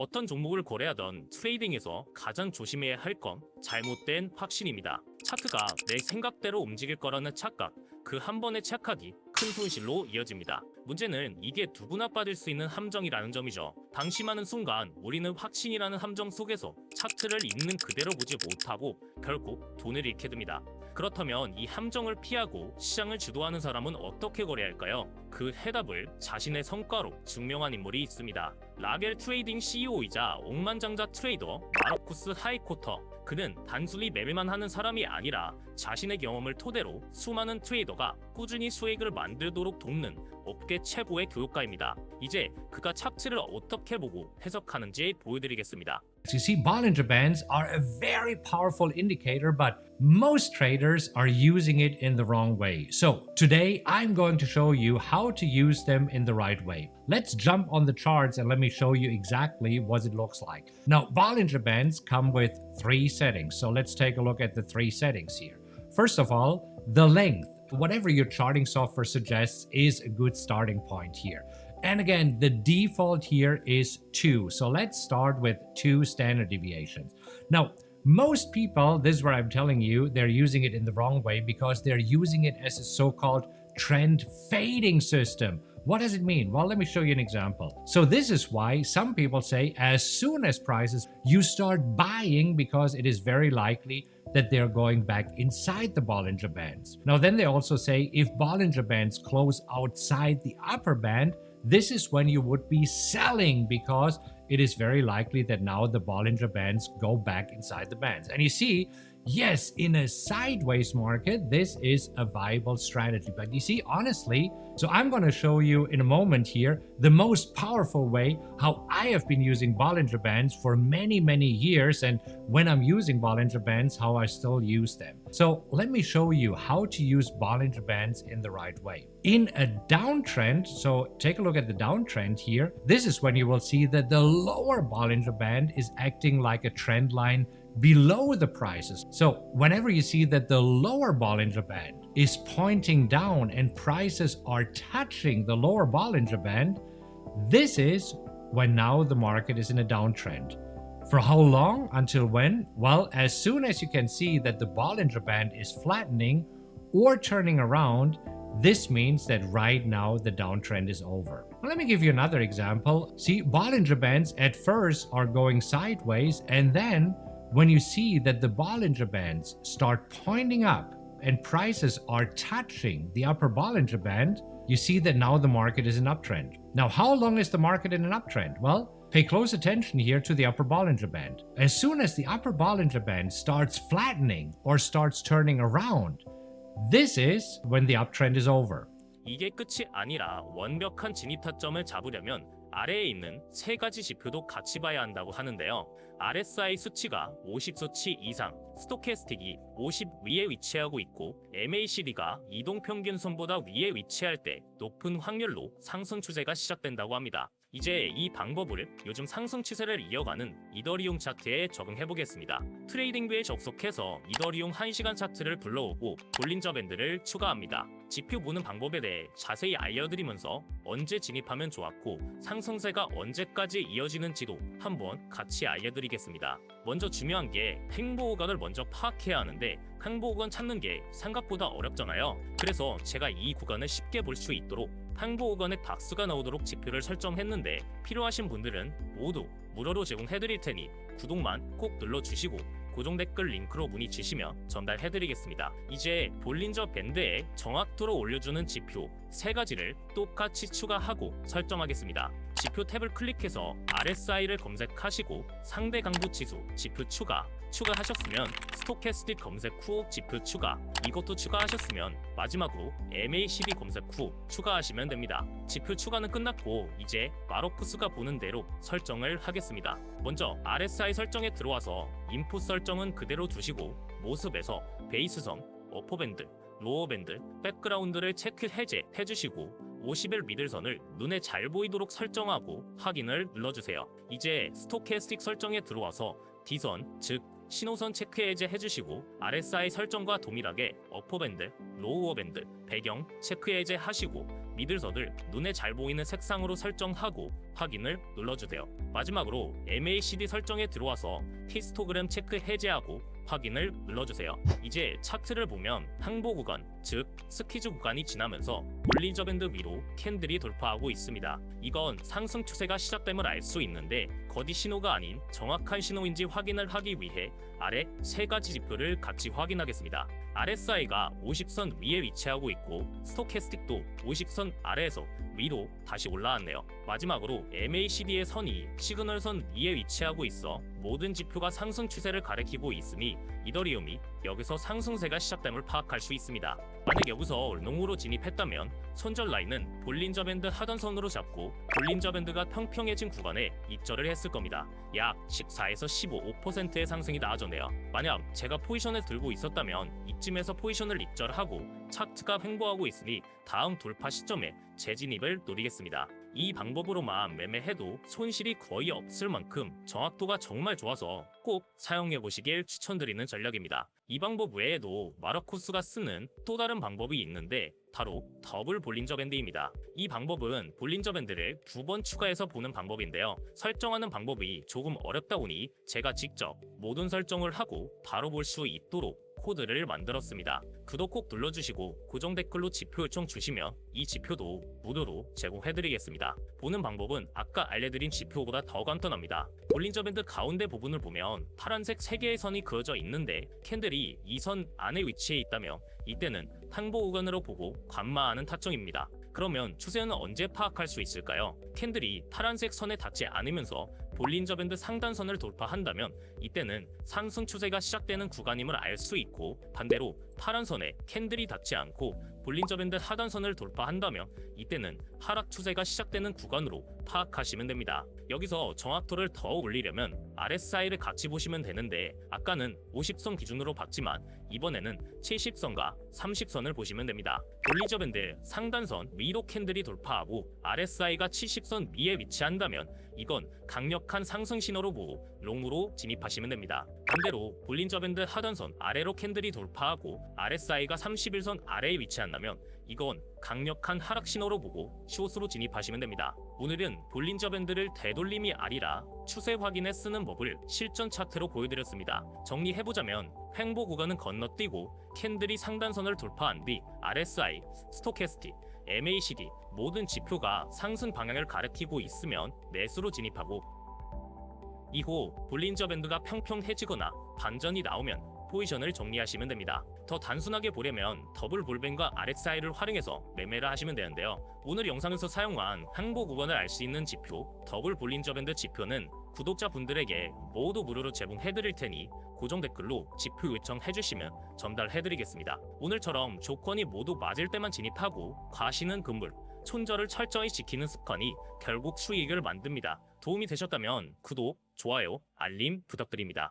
어떤 종목을 거래하던 트레이딩에서 가장 조심해야 할 건 잘못된 확신입니다. 차트가 내 생각대로 움직일 거라는 착각, 그 한 번의 착각이 큰 손실로 이어집니다. 문제는 이게 누구나 빠질 수 있는 함정이라는 점이죠. 방심하는 순간 우리는 확신이라는 함정 속에서 차트를 있는 그대로 보지 못하고 결국 돈을 잃게 됩니다. 그렇다면 이 함정을 피하고 시장을 주도하는 사람은 어떻게 거래할까요? 그 해답을 자신의 성과로 증명한 인물이 있습니다. 라겔 트레이딩 CEO이자 억만장자 트레이더 마르쿠스 하이코터. 그는 단순히 매매만 하는 사람이 아니라 자신의 경험을 토대로 수많은 트레이더가 꾸준히 수익을 만들도록 돕는 업계 최고의 교육가입니다. 이제 그가 차트를 어떻게 보고 해석하는지 보여드리겠습니다. You see, Bollinger Bands are a very powerful indicator, but most traders are using it in the wrong way. So today I'm going to show you how to use them in the right way. Let's jump on the charts and let me show you exactly what it looks like. Now, Bollinger Bands come with 3 settings. So let's take a look at the 3 settings here. First of all, the length. Whatever your charting software suggests is a good starting point here. And again, the default here is 2. So let's start with 2 standard deviations. Now, most people, this is what I'm telling you, they're using it in the wrong way because they're using it as a so-called trend fading system. What does it mean? Well, let me show you an example. So this is why some people say as soon as prices, you start buying because it is very likely that they're going back inside the Bollinger Bands. Now, then they also say if Bollinger Bands close outside the upper band, this is when you would be selling because it is very likely that now the Bollinger Bands go back inside the bands. And you see, yes, in a sideways market, this is a viable strategy. But you see, honestly, so I'm going to show you in a moment here the most powerful way how I have been using Bollinger Bands for many, many years. And when I'm using Bollinger Bands, how I still use them. So let me show you how to use Bollinger Bands in the right way. In a downtrend, so take a look at the downtrend here. This is when you will see that the lower Bollinger Band is acting like a trend line below the prices. So whenever you see that the lower Bollinger Band is pointing down and prices are touching the lower Bollinger Band, this is when now the market is in a downtrend. For how long? Until when? Well, as soon as you can see that the Bollinger Band is flattening or turning around, this means that right now the downtrend is over. Well, let me give you another example. See, Bollinger Bands at first are going sideways, and then when you see that the Bollinger Bands start pointing up and prices are touching the upper Bollinger Band, you see that now the market is in uptrend. Now, how long is the market in an uptrend? Well, pay close attention here to the upper Bollinger Band. As soon as the upper Bollinger Band starts flattening or starts turning around, this is when the uptrend is over. 이게 끝이 아니라 완벽한 진입 타점을 잡으려면 아래에 있는 3가지 지표도 같이 봐야 한다고 하는데요. RSI 수치가 50 수치 이상, 스토캐스틱이 50 위에 위치하고 있고 MACD가 이동평균선보다 위에 위치할 때 높은 확률로 상승 추세가 시작된다고 합니다. 이제 이 방법을 요즘 상승 추세를 이어가는 이더리움 차트에 적용해 보겠습니다. 트레이딩뷰에 접속해서 이더리움 1시간 차트를 불러오고 볼린저 밴드를 추가합니다. 지표 보는 방법에 대해 자세히 알려드리면서 언제 진입하면 좋았고 상승세가 언제까지 이어지는지도 한번 같이 알려드리겠습니다. 먼저 중요한 게 횡보구간을 먼저 파악해야 하는데 횡보구간 찾는 게 생각보다 어렵잖아요. 그래서 제가 이 구간을 쉽게 볼 수 있도록 횡보구간에 박수가 나오도록 지표를 설정했는데 필요하신 분들은 모두 무료로 제공해드릴 테니 구독만 꼭 눌러주시고 고정 댓글 링크로 문의 주시면 전달해드리겠습니다. 이제 볼린저 밴드에 정확도로 올려주는 지표 3가지를 똑같이 추가하고 설정하겠습니다. 지표 탭을 클릭해서 RSI를 검색하시고 상대 강도 지수 지표 추가하셨으면 스토캐스틱 검색 후 지표 추가, 이것도 추가하셨으면 마지막으로 MACD 검색 후 추가하시면 됩니다. 지표 추가는 끝났고 이제 마르쿠스가 보는 대로 설정을 하겠습니다. 먼저 RSI 설정에 들어와서 인풋 설정은 그대로 두시고 모습에서 베이스선, 어퍼밴드, 로어밴드, 백그라운드를 체크 해제해주시고 50일 미들선을 눈에 잘 보이도록 설정하고 확인을 눌러주세요. 이제 스토캐스틱 설정에 들어와서 D선, 즉 신호선 체크 해제해주시고 RSI 설정과 동일하게 어퍼밴드, 로우어밴드, 배경 체크 해제하시고 미들서들 눈에 잘 보이는 색상으로 설정하고 확인을 눌러주세요. 마지막으로 MACD 설정에 들어와서 히스토그램 체크 해제하고 확인을 눌러주세요. 이제 차트를 보면 항보 구간, 즉 스키즈 구간이 지나면서 볼린저 밴드 위로 캔들이 돌파하고 있습니다. 이건 상승 추세가 시작됨을 알 수 있는데 거디 신호가 아닌 정확한 신호인지 확인을 하기 위해 아래 세 가지 지표를 같이 확인하겠습니다. RSI가 50선 위에 위치하고 있고 스토캐스틱도 50선 아래에서 위로 다시 올라왔네요. 마지막으로 MACD의 선이 시그널선 위에 위치하고 있어 모든 지표가 상승 추세를 가리키고 있으니 이더리움이 여기서 상승세가 시작됨을 파악할 수 있습니다. 만약 여기서 롱으로 진입했다면 손절 라인은 볼린저 밴드 하단 선으로 잡고 볼린저 밴드가 평평해진 구간에 입절을 했을 겁니다. 약 14에서 15%의 상승이 나와줬네요. 만약 제가 포지션을 들고 있었다면 이쯤에서 포지션을 입절하고 차트가 횡보하고 있으니 다음 돌파 시점에 재진입을 노리겠습니다. 이 방법으로만 매매해도 손실이 거의 없을 만큼 정확도가 정말 좋아서 꼭 사용해 보시길 추천드리는 전략입니다. 이 방법 외에도 마르코스가 쓰는 또 다른 방법이 있는데 바로 더블 볼린저 밴드입니다. 이 방법은 볼린저 밴드를 두 번 추가해서 보는 방법인데요. 설정하는 방법이 조금 어렵다 보니 제가 직접 모든 설정을 하고 바로 볼 수 있도록 코드를 만들었습니다. 구독 꼭 눌러주시고 고정 댓글로 지표 요청 주시면 이 지표도 무료로 제공해드리겠습니다. 보는 방법은 아까 알려드린 지표보다 더 간단합니다. 볼린저 밴드 가운데 부분을 보면 파란색 3개의 선이 그어져 있는데 캔들이 이 선 안에 위치해 있다며 이때는 항보 구간으로 보고 관마하는 타점입니다. 그러면 추세는 언제 파악할 수 있을까요? 캔들이 파란색 선에 닿지 않으면서 볼린저 밴드 상단선을 돌파한다면 이때는 상승 추세가 시작되는 구간임을 알 수 있고 반대로 파란 선에 캔들이 닿지 않고 볼린저 밴드 하단선을 돌파한다면 이때는 하락 추세가 시작되는 구간으로 파악하시면 됩니다. 여기서 정확도를 더 올리려면 RSI를 같이 보시면 되는데 아까는 50선 기준으로 봤지만 이번에는 70선과 30선을 보시면 됩니다. 볼린저 밴드 상단선 위로 캔들이 돌파하고 RSI가 70선 위에 위치한다면 이건 강력한 상승 신호로 보고 롱으로 진입하시면 됩니다. 반대로 볼린저 밴드 하단선 아래로 캔들이 돌파하고 RSI가 31선 아래에 위치한다면 이건 강력한 하락 신호로 보고 숏으로 진입하시면 됩니다. 오늘은 볼린저 밴드를 되돌림이 아니라 추세 확인에 쓰는 법을 실전 차트로 보여드렸습니다. 정리해보자면 횡보 구간은 건너뛰고 캔들이 상단선을 돌파한 뒤 RSI, 스토캐스틱, MACD 모든 지표가 상승 방향을 가리키고 있으면 매수로 진입하고 이후 볼린저 밴드가 평평해지거나 반전이 나오면 포지션을 정리하시면 됩니다. 더 단순하게 보려면 더블 볼밴과 RSI를 활용해서 매매를 하시면 되는데요. 오늘 영상에서 사용한 항보 구간을 알 수 있는 지표 더블 볼린저 밴드 지표는 구독자분들에게 모두 무료로 제공해드릴 테니 고정 댓글로 지표 요청해주시면 전달해드리겠습니다. 오늘처럼 조건이 모두 맞을 때만 진입하고 과시는 금물, 손절을 철저히 지키는 습관이 결국 수익을 만듭니다. 도움이 되셨다면 구독, 좋아요, 알림 부탁드립니다.